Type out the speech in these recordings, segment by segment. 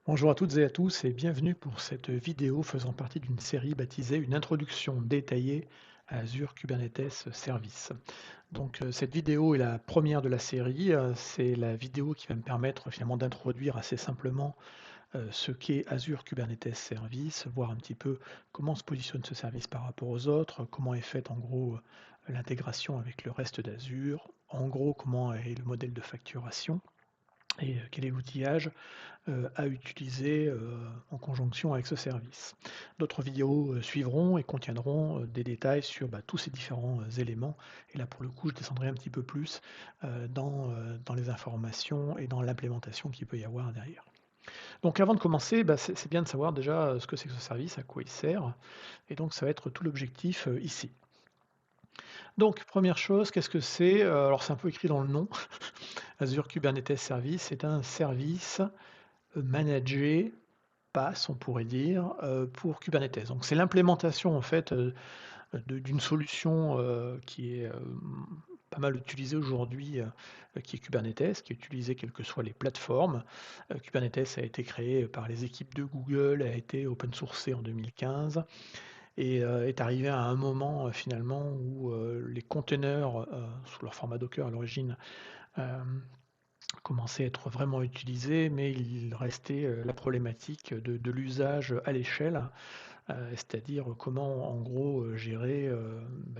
Bonjour à toutes et à tous et bienvenue pour cette vidéo faisant partie d'une série baptisée Une introduction détaillée à Azure Kubernetes Service. Cette vidéo est la première de la série. C'est la vidéo qui va me permettre finalement d'introduire assez simplement ce qu'est Azure Kubernetes Service, voir un petit peu comment se positionne ce service par rapport aux autres, comment est faite en gros l'intégration avec le reste d'Azure, en gros comment est le modèle de facturation et quel est l'outillage à utiliser en conjonction avec ce service. D'autres vidéos suivront et contiendront des détails sur tous ces différents éléments. Et là, pour le coup, je descendrai un petit peu plus dans les informations et dans l'implémentation qu'il peut y avoir derrière. Donc avant de commencer, c'est bien de savoir déjà ce que c'est que ce service, à quoi il sert. Et donc ça va être tout l'objectif ici. Donc première chose, qu'est-ce que c'est? Alors c'est un peu écrit dans le nom. Azure Kubernetes Service, c'est un service managé PaaS, on pourrait dire, pour Kubernetes. Donc c'est l'implémentation en fait, d'une solution, qui est, pas mal utilisée aujourd'hui, qui est Kubernetes, qui est utilisée quelles que soient les plateformes. Kubernetes a été créé par les équipes de Google, a été open sourcé en 2015 et est arrivé à un moment, finalement où, les containers, sous leur format Docker à l'origine, hem, commençaient à être vraiment utilisés, mais il restait, la problématique de l'usage à l'échelle. C'est-à-dire comment en gros, gérer,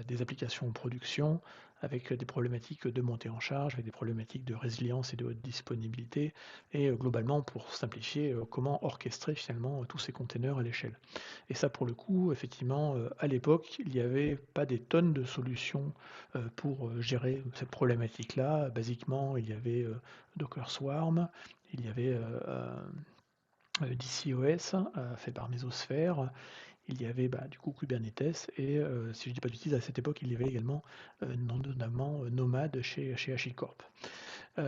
des applications en production avec, des problématiques de montée en charge, avec des problématiques de résilience et de haute disponibilité et globalement pour simplifier, comment orchestrer finalement, tous ces containers à l'échelle. Et ça pour le coup effectivement, à l'époque, il n'y avait pas des tonnes de solutions, pour, gérer cette problématique-là. Basiquement, il y avait, Docker Swarm, il y avait, DCOS, fait par Mesosphère, il y avait, du coup Kubernetes et si je dis pas de bêtises, à cette époque, il y avait également, notamment, Nomad chez HashiCorp.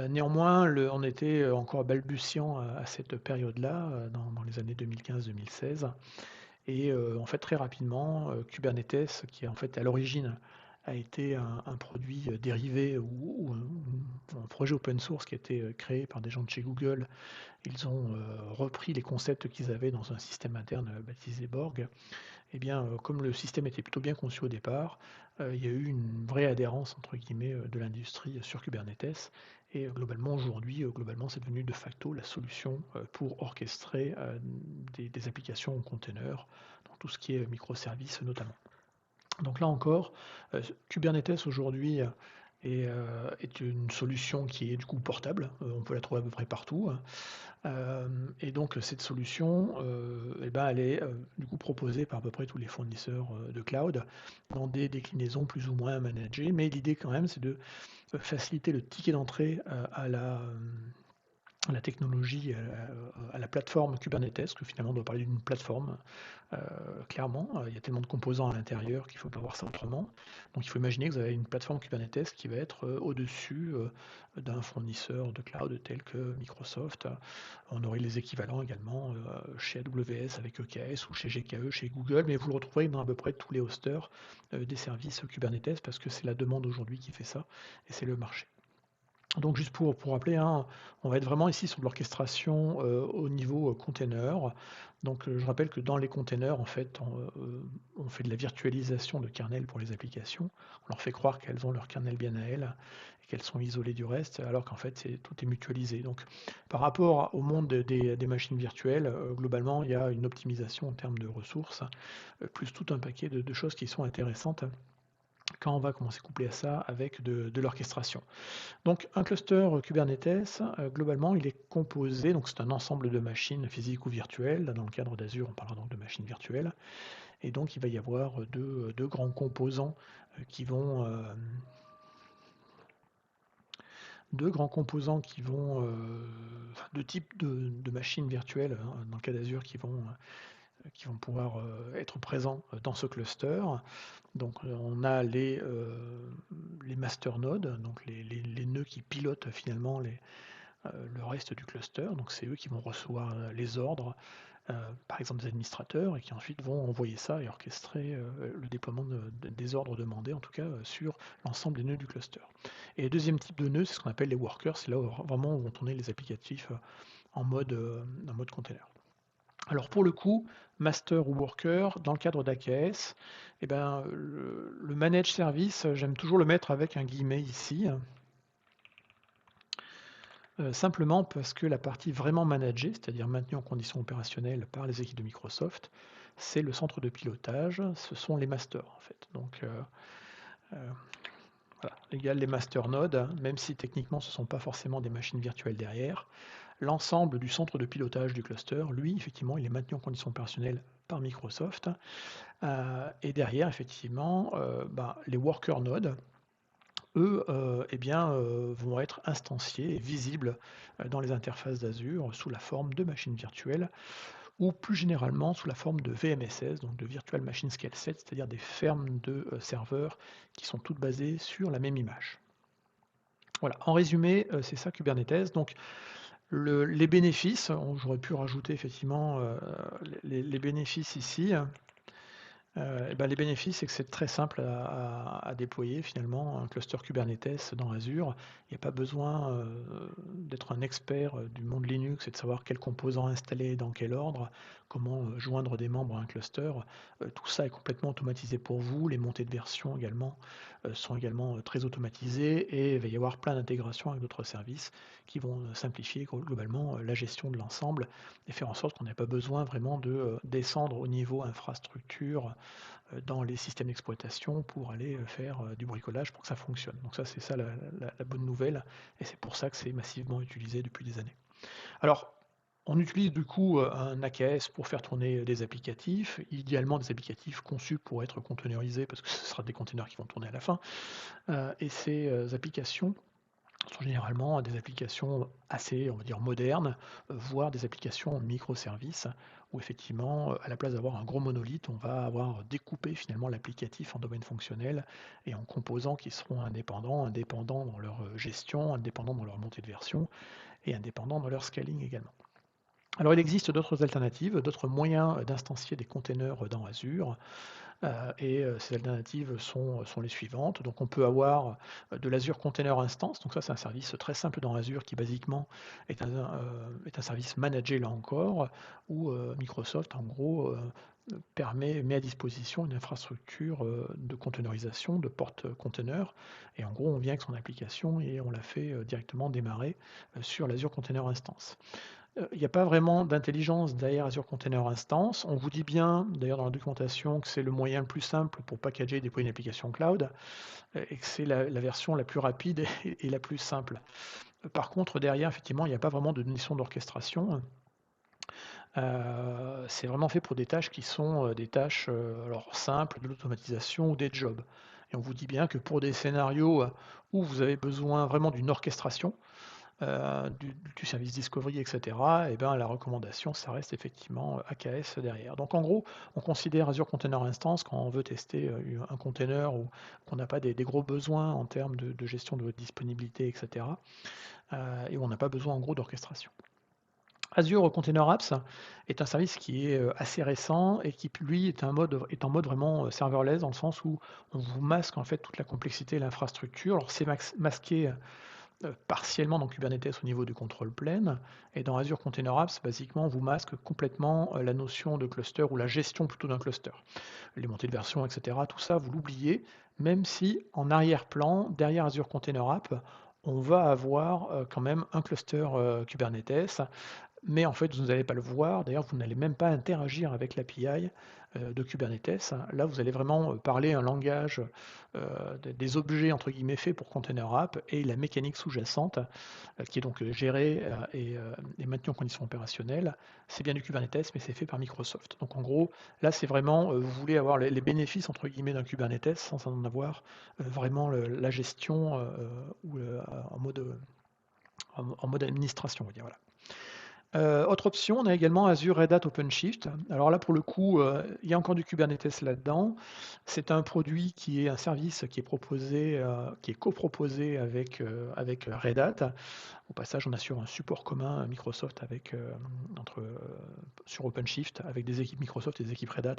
Néanmoins, on était, encore balbutiant à cette période-là, dans les années 2015-2016 et en fait, très rapidement, Kubernetes qui en fait, à l'origine, a été un produit, dérivé ou un projet open source qui a été, créé par des gens de chez Google. Ils ont, repris les concepts qu'ils avaient dans un système interne, baptisé Borg. Eh bien, comme le système était plutôt bien conçu au départ, il y a eu une vraie «adhérence» entre guillemets, de l'industrie sur Kubernetes et globalement aujourd'hui, globalement c'est devenu de facto la solution, pour orchestrer, des applications en container, dans tout ce qui est microservices notamment. Donc là encore, Kubernetes aujourd'hui, est une solution qui est du coup portable, on peut la trouver à peu près partout, hein. Et donc cette solution, elle est, du coup proposée par à peu près tous les fournisseurs, de cloud dans des déclinaisons plus ou moins managées. Mais l'idée quand même, c'est de, faciliter le ticket d'entrée, à la technologie, à la plateforme Kubernetes, que finalement on doit parler d'une plateforme, heu, clairement, il y a tellement de composants à l'intérieur qu'il ne faut pas voir ça autrement. Donc il faut imaginer que vous avez une plateforme Kubernetes qui va être, au-dessus, d'un fournisseur de cloud tel que Microsoft. On aurait les équivalents également, chez AWS avec EKS ou chez GKE, chez Google, mais vous le retrouverez dans à peu près tous les hosters, des services Kubernetes parce que c'est la demande aujourd'hui qui fait ça et c'est le marché. Donc juste pour rappeler, hein, on va être vraiment ici sur de l'orchestration, au niveau, container. Je rappelle que dans les containers, en fait, on fait de la virtualisation de kernels pour les applications. On leur fait croire qu'elles ont leur kernel bien à elles et qu'elles sont isolées du reste, alors qu'en fait, tout est mutualisé. Donc par rapport au monde des machines virtuelles, globalement, il y a une optimisation en termes de ressources, plus tout un paquet de choses qui sont intéressantes quand on va commencer à coupler à ça avec de l'orchestration. Donc un cluster Kubernetes, globalement, il est composé, donc c'est un ensemble de machines physiques ou virtuelles. Dans le cadre d'Azure, on parlera donc de machines virtuelles. Et donc il va y avoir deux grands composants qui vont, deux grands composants qui vont, enfin, deux types de machines virtuelles, hein, dans le cas d'Azure, qui vont pouvoir être présents dans ce cluster. On a les masternodes, donc les nœuds qui pilotent finalement le reste du cluster. Donc c'est eux qui vont recevoir les ordres, par exemple des administrateurs, et qui ensuite vont envoyer ça et orchestrer le déploiement des ordres demandés, en tout cas sur l'ensemble des nœuds du cluster. Et le deuxième type de nœud, c'est ce qu'on appelle les workers, c'est là où vraiment où vont tourner les applicatifs en mode container. Alors pour le coup, master ou worker, dans le cadre d'AKS, eh ben, le manage service, j'aime toujours le mettre avec un guillemet ici, simplement parce que la partie vraiment managée, c'est-à-dire maintenue en conditions opérationnelles par les équipes de Microsoft, c'est le centre de pilotage, ce sont les masters en fait. Donc heu, voilà, égale les masternodes, hein, même si techniquement ce ne sont pas forcément des machines virtuelles derrière. L'ensemble du centre de pilotage du cluster, lui, effectivement, il est maintenu en conditions opérationnelles par Microsoft. Et derrière, effectivement, les worker nodes, eux, eh bien, vont être instanciés et visibles dans les interfaces d'Azure sous la forme de machines virtuelles ou plus généralement sous la forme de VMSS, donc de Virtual Machine Scale Set, c'est-à-dire des fermes de serveurs qui sont toutes basées sur la même image. Voilà, en résumé, c'est ça Kubernetes. Donc les bénéfices, j'aurais pu rajouter effectivement les bénéfices ici. Et ben, les bénéfices, c'est que c'est très simple à déployer finalement, un cluster Kubernetes dans Azure. Il n'y a pas besoin d'être un expert du monde Linux et de savoir quels composants installer dans quel ordre, comment joindre des membres à un cluster. Tout ça est complètement automatisé pour vous. Les montées de version également sont également très automatisées et il va y avoir plein d'intégrations avec d'autres services qui vont simplifier globalement la gestion de l'ensemble et faire en sorte qu'on n'ait pas besoin vraiment de descendre au niveau infrastructure dans les systèmes d'exploitation pour aller faire du bricolage pour que ça fonctionne. Donc ça, c'est ça la bonne nouvelle, et c'est pour ça que c'est massivement utilisé depuis des années. Alors, on utilise du coup un AKS pour faire tourner des applicatifs, idéalement des applicatifs conçus pour être conteneurisés, parce que ce sera des containers qui vont tourner à la fin. Et ces applications sont généralement des applications assez, on va dire, modernes, voire des applications en microservices, où effectivement, à la place d'avoir un gros monolithe, on va avoir découpé finalement l'applicatif en domaines fonctionnels et en composants qui seront indépendants dans leur gestion, indépendants dans leur montée de version et indépendants dans leur scaling également. Alors il existe d'autres alternatives, d'autres moyens d'instancier des containers dans Azure. Ces alternatives sont les suivantes. Donc on peut avoir de l'Azure Container Instance. Donc ça, c'est un service très simple dans Azure qui basiquement est un service managé là encore, où Microsoft en gros met à disposition une infrastructure de containerisation, de porte-container. Et en gros, on vient avec son application et on la fait directement démarrer sur l'Azure Container Instance. Il n'y a pas vraiment d'intelligence derrière Azure Container Instance. On vous dit bien, d'ailleurs dans la documentation, que c'est le moyen le plus simple pour packager et déployer une application cloud, et que c'est la version la plus rapide et la plus simple. Par contre, derrière, effectivement, il n'y a pas vraiment de notion d'orchestration. C'est vraiment fait pour des tâches qui sont des tâches alors simples, de l'automatisation ou des jobs. Et on vous dit bien que pour des scénarios où vous avez besoin vraiment d'une orchestration, du service discovery, etc., et ben, la recommandation, ça reste effectivement AKS derrière. Donc en gros, on considère Azure Container Instance quand on veut tester un container ou qu'on n'a pas des gros besoins en termes de gestion de disponibilité, etc., et où on n'a pas besoin en gros d'orchestration. Azure Container Apps est un service qui est assez récent et qui, lui, est en mode vraiment serverless, dans le sens où on vous masque en fait toute la complexité de l'infrastructure. Alors c'est masqué partiellement dans Kubernetes au niveau du contrôle plane, et dans Azure Container Apps, basiquement, on vous masque complètement la notion de cluster ou la gestion plutôt d'un cluster. Les montées de version, etc., tout ça, vous l'oubliez, même si en arrière-plan, derrière Azure Container App, on va avoir quand même un cluster Kubernetes, mais en fait, vous n'allez pas le voir. D'ailleurs, vous n'allez même pas interagir avec l'API de Kubernetes. Là, vous allez vraiment parler un langage des objets entre guillemets faits pour Container App, et la mécanique sous-jacente qui est donc gérée et maintenue en conditions opérationnelles. C'est bien du Kubernetes, mais c'est fait par Microsoft. Donc en gros, là, c'est vraiment, vous voulez avoir les bénéfices entre guillemets d'un Kubernetes sans en avoir vraiment la gestion ou en mode administration, on va dire, voilà. Autre option, on a également Azure Red Hat OpenShift. Alors là, pour le coup, il y a encore du Kubernetes là-dedans. C'est un produit qui est un service qui est proposé, qui est coproposé avec Red Hat. Au passage, on assure un support commun à Microsoft sur OpenShift avec des équipes Microsoft et des équipes Red Hat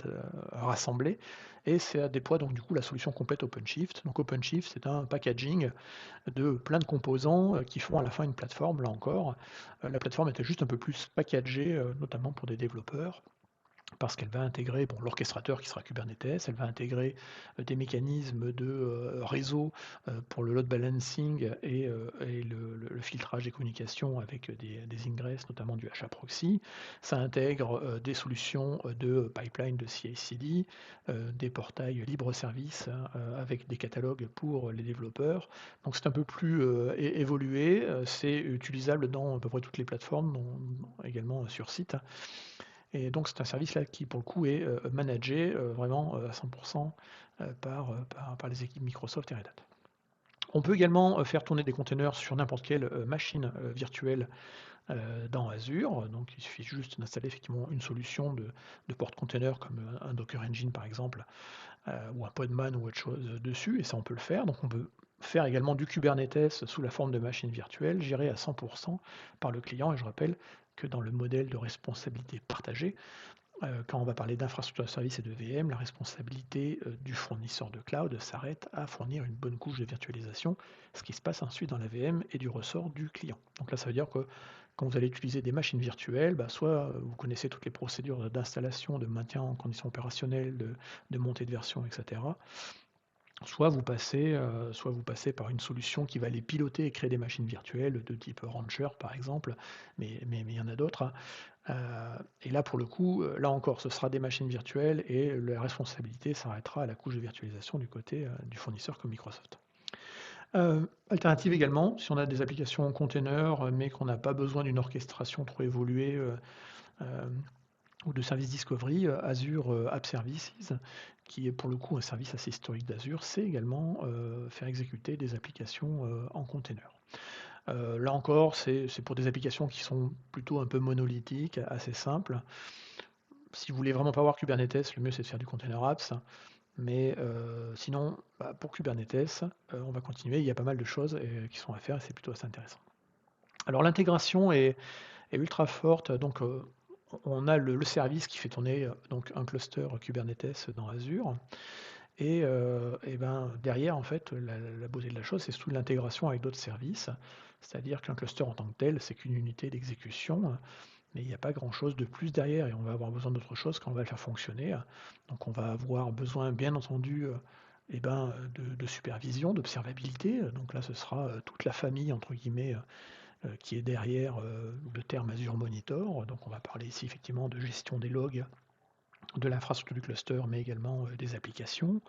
rassemblées. Et ça déploie donc du coup la solution complète OpenShift. Donc OpenShift, c'est un packaging de plein de composants qui font à la fin une plateforme, là encore. La plateforme était juste un peu plus packagée, notamment pour des développeurs, parce qu'elle va intégrer l'orchestrateur qui sera Kubernetes, elle va intégrer des mécanismes de réseau pour le load balancing et le filtrage des communications avec des ingress, notamment du HAProxy. Ça intègre des solutions de pipeline de CI/CD, des portails libre-service avec des catalogues pour les développeurs. Donc c'est un peu plus évolué, c'est utilisable dans à peu près toutes les plateformes, également sur site. Et donc c'est un service là qui pour le coup est managé vraiment à 100% par les équipes Microsoft et Red Hat. On peut également faire tourner des containers sur n'importe quelle machine virtuelle dans Azure. Donc il suffit juste d'installer effectivement une solution de porte-container comme un Docker Engine par exemple, ou un Podman ou autre chose dessus, et ça on peut le faire. Donc on peut faire également du Kubernetes sous la forme de machine virtuelle, gérée à 100% par le client. Et je rappelle que dans le modèle de responsabilité partagée, quand on va parler d'infrastructure de service et de VM, la responsabilité du fournisseur de cloud s'arrête à fournir une bonne couche de virtualisation, ce qui se passe ensuite dans la VM et du ressort du client. Donc là, ça veut dire que quand vous allez utiliser des machines virtuelles, soit vous connaissez toutes les procédures d'installation, de maintien en conditions opérationnelles, de montée de version, etc. Soit vous passez par une solution qui va les piloter et créer des machines virtuelles de type Rancher par exemple, mais il y en a d'autres, hein. Et là pour le coup, là encore, ce sera des machines virtuelles et la responsabilité s'arrêtera à la couche de virtualisation du côté du fournisseur comme Microsoft. Alternative également, si on a des applications en container, mais qu'on n'a pas besoin d'une orchestration trop évoluée, ou de service discovery, Azure App Services, qui est pour le coup un service assez historique d'Azure, c'est également faire exécuter des applications en container. Là encore, c'est pour des applications qui sont plutôt un peu monolithiques, assez simples. Si vous voulez vraiment pas voir Kubernetes, le mieux c'est de faire du container apps. Mais sinon, pour Kubernetes, on va continuer. Il y a pas mal de choses qui sont à faire et c'est plutôt assez intéressant. Alors l'intégration est ultra forte. Donc on a le service qui fait tourner donc un cluster Kubernetes dans Azure. Et derrière, en fait, la beauté de la chose, c'est surtout l'intégration avec d'autres services. C'est-à-dire qu'un cluster en tant que tel, c'est qu'une unité d'exécution, mais il n'y a pas grand-chose de plus derrière et on va avoir besoin d'autre chose quand on va le faire fonctionner. Donc on va avoir besoin, bien entendu, de supervision, d'observabilité. Donc là, ce sera toute la famille, entre guillemets, qui est derrière le terme Azure Monitor. Donc on va parler ici effectivement de gestion des logs, de l'infrastructure du cluster, mais également des applications.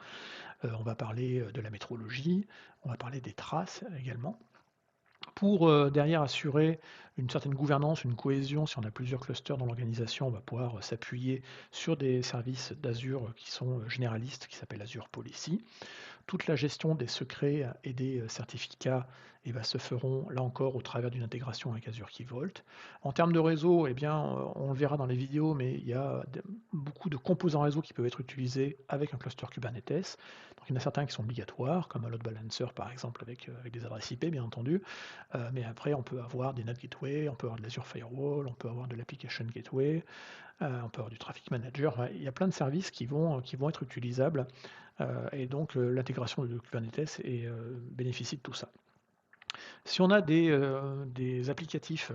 On va parler de la métrologie, on va parler des traces également. Pour derrière assurer une certaine gouvernance, une cohésion, si on a plusieurs clusters dans l'organisation, on va pouvoir s'appuyer sur des services d'Azure qui sont généralistes, qui s'appellent Azure Policy. Toute la gestion des secrets et des certificats se feront là encore au travers d'une intégration avec Azure Key Vault. En termes de réseau, on le verra dans les vidéos, mais il y a beaucoup de composants réseau qui peuvent être utilisés avec un cluster Kubernetes. Donc il y en a certains qui sont obligatoires, comme un load balancer par exemple avec des adresses IP bien entendu. Mais après on peut avoir des NAT Gateway, on peut avoir de l'Azure Firewall, on peut avoir de l'Application Gateway, on peut avoir du Traffic Manager. Il y a plein de services qui vont être utilisables. Et donc l'intégration de Kubernetes bénéficie de tout ça. Si on a des applicatifs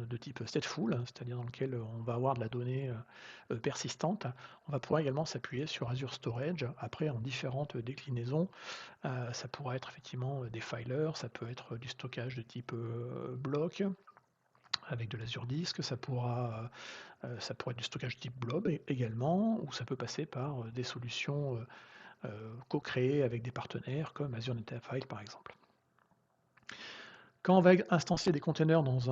de type stateful, c'est-à-dire dans lequel on va avoir de la donnée persistante, on va pouvoir également s'appuyer sur Azure Storage, après en différentes déclinaisons. Ça pourra être effectivement des filers, ça peut être du stockage de type bloc, avec de l'Azure Disk, ça pourrait être du stockage de type blob également, ou ça peut passer par des solutions co-créées avec des partenaires comme Azure NetApp par exemple. Quand on va instancier des containers dans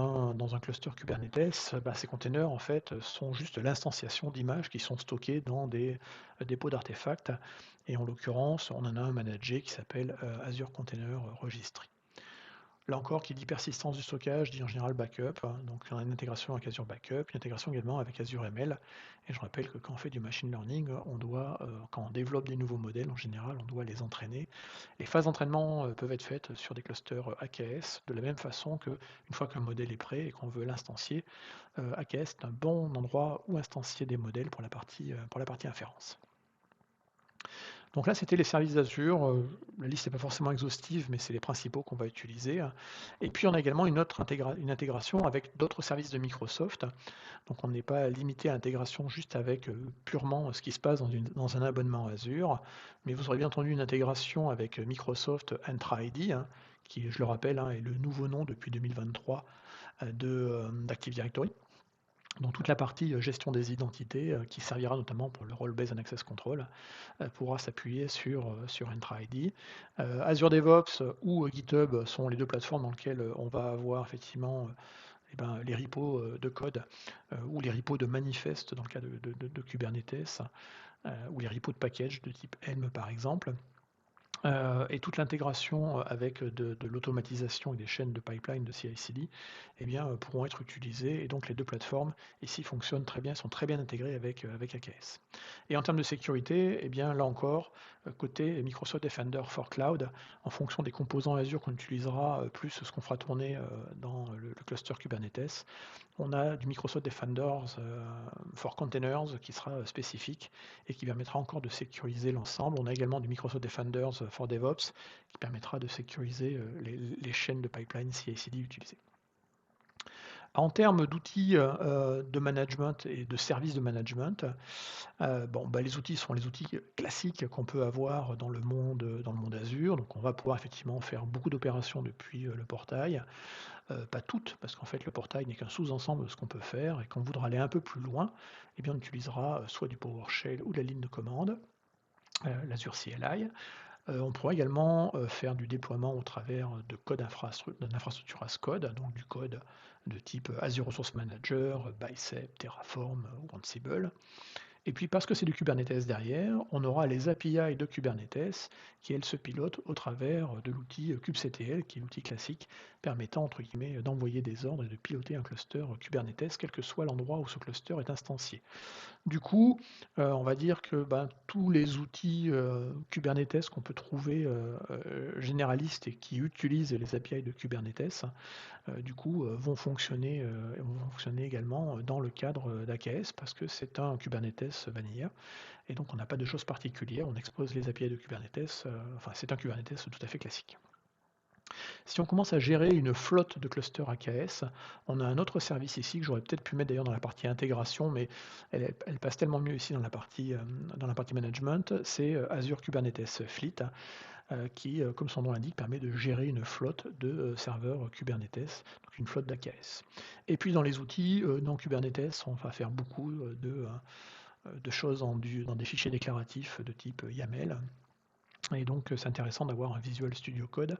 un cluster Kubernetes, ces containers en fait sont juste l'instanciation d'images qui sont stockées dans des dépôts d'artefacts. Et en l'occurrence, on en a un managé qui s'appelle Azure Container Registry. Là encore, qui dit persistance du stockage, dit en général backup. Donc on a une intégration avec Azure Backup, une intégration également avec Azure ML. Et je rappelle que quand on fait du machine learning, quand on développe des nouveaux modèles, en général, on doit les entraîner. Les phases d'entraînement peuvent être faites sur des clusters AKS, de la même façon qu'une fois qu'un modèle est prêt et qu'on veut l'instancier, AKS est un bon endroit où instancier des modèles pour la partie inférence. Donc là, c'était les services d'Azure. La liste n'est pas forcément exhaustive, mais c'est les principaux qu'on va utiliser. Et puis, on a également une intégration avec d'autres services de Microsoft. Donc, on n'est pas limité à l'intégration juste avec purement ce qui se passe dans un abonnement Azure, mais vous aurez bien entendu une intégration avec Microsoft Entra ID, qui, je le rappelle, est le nouveau nom depuis 2023 d'Active Directory. Donc toute la partie gestion des identités, qui servira notamment pour le Role-Based and Access Control, pourra s'appuyer sur Entra ID. Azure DevOps ou GitHub sont les deux plateformes dans lesquelles on va avoir effectivement les repos de code ou les repos de manifeste dans le cas de Kubernetes, ou les repos de package de type Helm par exemple. Et toute l'intégration avec de l'automatisation et des chaînes de pipeline de CI/CD pourront être utilisées. Et donc les deux plateformes ici fonctionnent très bien, sont très bien intégrées avec AKS. Et en termes de sécurité, là encore, côté Microsoft Defender for Cloud, en fonction des composants Azure qu'on utilisera, plus ce qu'on fera tourner dans le cluster Kubernetes, on a du Microsoft Defender for Containers qui sera spécifique et qui permettra encore de sécuriser l'ensemble. On a également du Microsoft Defender for DevOps qui permettra de sécuriser les chaînes de pipeline CI/CD utilisées. En termes d'outils de management et de services de management, les outils sont les outils classiques qu'on peut avoir dans le monde Azure. Donc on va pouvoir effectivement faire beaucoup d'opérations depuis le portail. Pas toutes, parce qu'en fait le portail n'est qu'un sous-ensemble de ce qu'on peut faire, et quand on voudra aller un peu plus loin, on utilisera soit du PowerShell ou de la ligne de commande, l'Azure CLI. On pourra également faire du déploiement au travers de code d'infrastructure as code, donc du code de type Azure Resource Manager, Bicep, Terraform ou Ansible. Et puis parce que c'est du Kubernetes derrière, on aura les API de Kubernetes qui, elles, se pilotent au travers de l'outil kubectl, qui est l'outil classique permettant, entre guillemets, d'envoyer des ordres et de piloter un cluster Kubernetes, quel que soit l'endroit où ce cluster est instancié. Du coup, on va dire que tous les outils Kubernetes qu'on peut trouver généralistes et qui utilisent les API de Kubernetes, vont fonctionner également dans le cadre d'AKS parce que c'est un Kubernetes vanilla et donc on n'a pas de choses particulières, on expose les API de Kubernetes, c'est un Kubernetes tout à fait classique. Si on commence à gérer une flotte de clusters AKS, on a un autre service ici que j'aurais peut-être pu mettre d'ailleurs dans la partie intégration, mais elle passe tellement mieux ici dans la partie management, c'est Azure Kubernetes Fleet, qui, comme son nom l'indique, permet de gérer une flotte de serveurs Kubernetes, donc une flotte d'AKS. Et puis dans les outils, dans Kubernetes, on va faire beaucoup de choses dans des fichiers déclaratifs de type YAML. Et donc c'est intéressant d'avoir un Visual Studio Code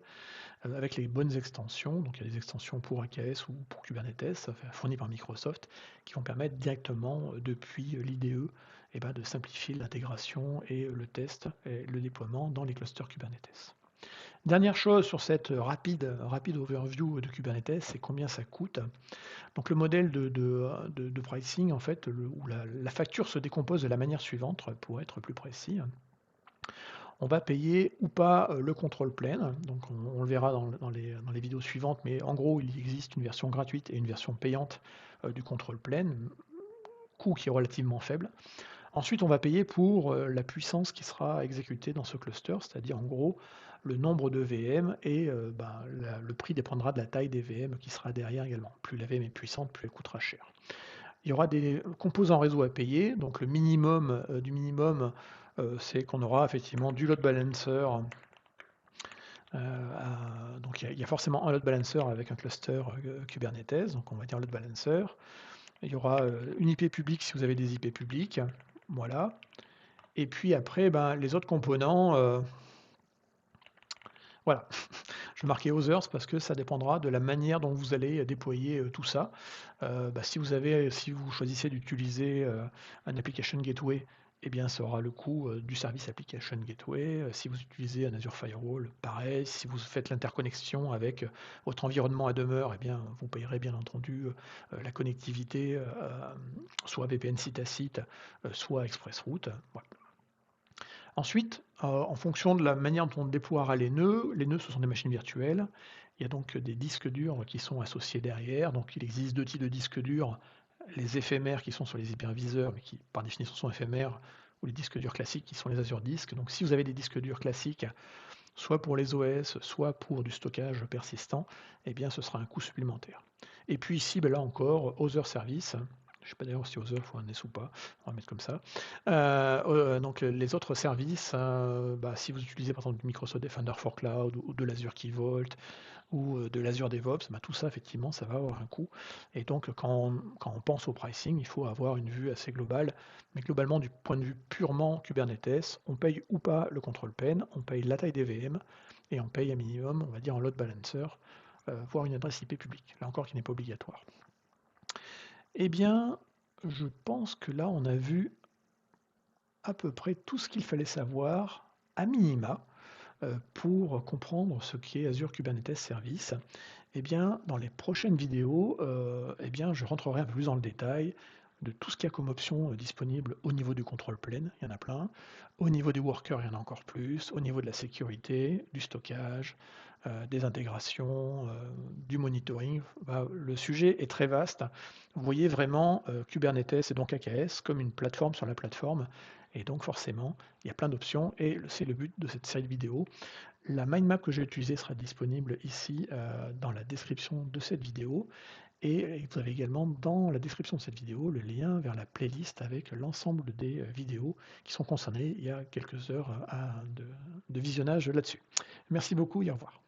avec les bonnes extensions. Donc il y a des extensions pour AKS ou pour Kubernetes fournies par Microsoft qui vont permettre directement depuis l'IDE de simplifier l'intégration et le test et le déploiement dans les clusters Kubernetes. Dernière chose sur cette rapide overview de Kubernetes, c'est combien ça coûte. Donc le modèle de pricing, en fait, où la facture se décompose de la manière suivante, pour être plus précis. On va payer ou pas le control plane, donc on le verra dans les vidéos suivantes, mais en gros il existe une version gratuite et une version payante du control plane, coût qui est relativement faible. Ensuite on va payer pour la puissance qui sera exécutée dans ce cluster, c'est-à-dire en gros le nombre de VM et le prix dépendra de la taille des VM qui sera derrière également. Plus la VM est puissante, plus elle coûtera cher. Il y aura des composants réseau à payer, donc le minimum du minimum, c'est qu'on aura effectivement du load balancer. Donc il y a forcément un load balancer avec un cluster Kubernetes, donc on va dire load balancer. Il y aura une IP publique si vous avez des IP publiques, voilà. Et puis après, les autres components, voilà. Je vais marquer others parce que ça dépendra de la manière dont vous allez déployer tout ça. Si vous choisissez d'utiliser un application gateway, ça aura le coût du service application gateway. Si vous utilisez un Azure Firewall, pareil. Si vous faites l'interconnexion avec votre environnement à demeure, vous payerez bien entendu la connectivité, soit VPN site à site, soit ExpressRoute. Voilà. Ensuite, en fonction de la manière dont on déploiera les nœuds ce sont des machines virtuelles. Il y a donc des disques durs qui sont associés derrière. Donc il existe deux types de disques durs, les éphémères qui sont sur les hyperviseurs, mais qui par définition sont éphémères, ou les disques durs classiques qui sont les Azure Disk. Donc si vous avez des disques durs classiques, soit pour les OS, soit pour du stockage persistant, eh bien ce sera un coût supplémentaire. Et puis ici, ben là encore, Other Service. Je ne sais pas d'ailleurs si Other faut un S ou pas, on va mettre comme ça. Donc les autres services, bah, si vous utilisez par exemple du Microsoft Defender for Cloud ou de l'Azure Key Vault ou de l'Azure DevOps, bah, tout ça effectivement ça va avoir un coût. Et donc quand on pense au pricing, il faut avoir une vue assez globale. Mais globalement, du point de vue purement Kubernetes, on paye ou pas le control plane, on paye la taille des VM et on paye un minimum, on va dire en load balancer, voire une adresse IP publique, là encore qui n'est pas obligatoire. Eh bien, je pense que là on a vu à peu près tout ce qu'il fallait savoir à minima pour comprendre ce qu'est Azure Kubernetes Service. Eh bien, dans les prochaines vidéos, eh bien, je rentrerai un peu plus dans le détail de tout ce qu'il y a comme option disponible au niveau du control plane, il y en a plein. Au niveau du worker, il y en a encore plus. Au niveau de la sécurité, du stockage, des intégrations, du monitoring. Bah, le sujet est très vaste. Vous voyez vraiment Kubernetes et donc AKS comme une plateforme sur la plateforme. Et donc forcément, il y a plein d'options et c'est le but de cette série de vidéos. La mind map que j'ai utilisée sera disponible ici dans la description de cette vidéo et vous avez également dans la description de cette vidéo le lien vers la playlist avec l'ensemble des vidéos qui sont concernées. Il y a quelques heures de visionnage là-dessus. Merci beaucoup et au revoir.